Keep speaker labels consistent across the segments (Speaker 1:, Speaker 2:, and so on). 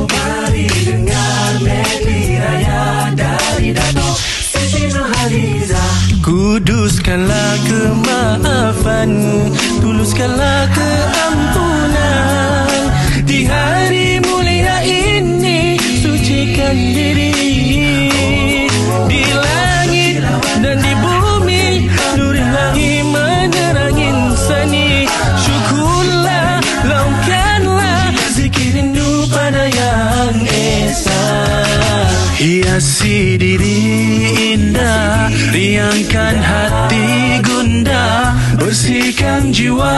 Speaker 1: Mari dengar medley raya dari Dato' Siti Nurhaliza. Kuduskanlah kemaafan, tuluskanlah keampunan. Di hari mulia ini sucikan diri. Di langit dan di bumi nur ilahi menerangi insani. Syukurlah, laungkanlah zikir rindu pada Yang Esa. Hiasi diri indah, riangkan hati gundah, bersihkan jiwa.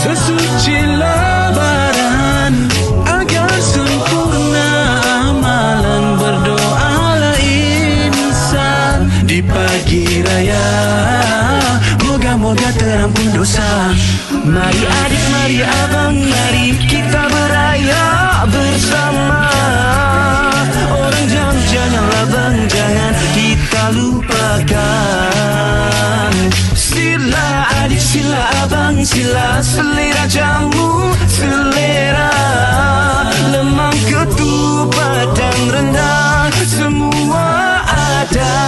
Speaker 1: Sesuci lebaran agar sempurna amalan, berdoalah insan di pagi raya, moga-moga terampun dosa. Mari adik, mari abang, mari kita beraya bersama. Orang jam janganlah bang, jangan kita lupakan. Sila adik, sila abang, sila selera jamu, selera lemang, ketupat dan rendang, semua ada.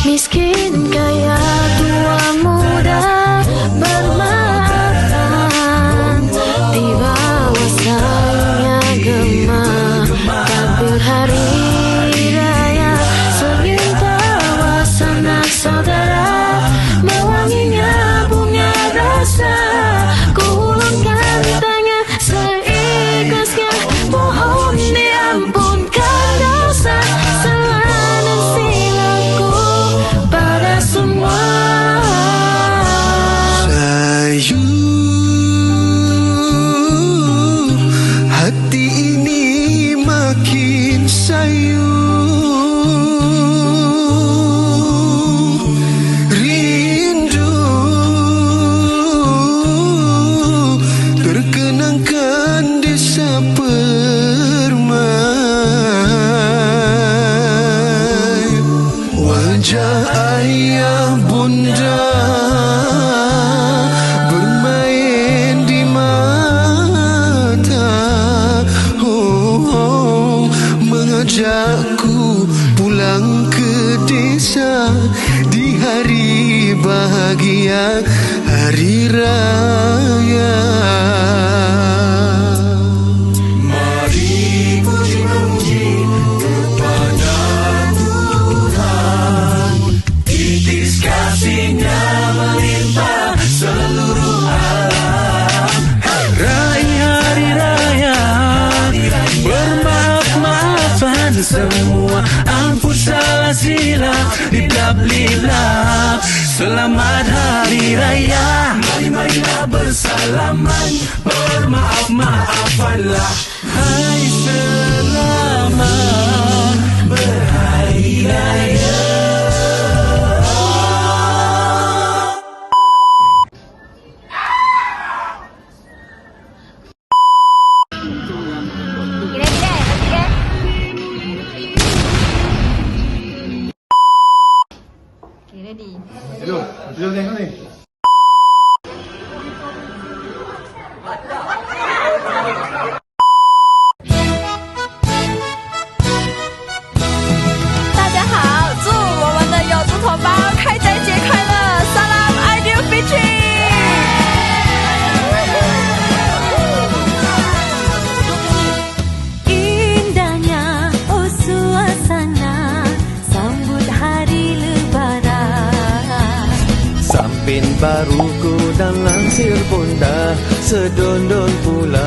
Speaker 2: Miskin, kaya, tua, muda, bermaafan. Tiba wasanya gema, takbir hari raya, senyum tawa sanak saudara, mewanginya bunga rasa. Ku ulangkan tangan seikhlasnya, mohon diampunkan dosa, salah dan silaku pada semua.
Speaker 1: Sayu, hati ini makin sayu. Rindu terkenangkan desa Permai. Wajah ayah bunda bermain di mata, mengajakku pulang ke desa di hari bahagia, hari raya. Mari puji-puji kepada Tuhan, titis kasih-Nya melimpah seluruh alam. Hari raya, bermaaf-maafan semua, ampun salah silap, liblap-liblap. Selamat hari raya, mari-marilah bersalaman, bermaaf-maafanlah. Hai, selamat berhari raya.
Speaker 2: Ready?
Speaker 3: Hello, duduk tengok ni.
Speaker 2: Indahnya oh suasana sambut hari lebaran.
Speaker 1: Sampin baruku dan langsir pun dah sedondon pula.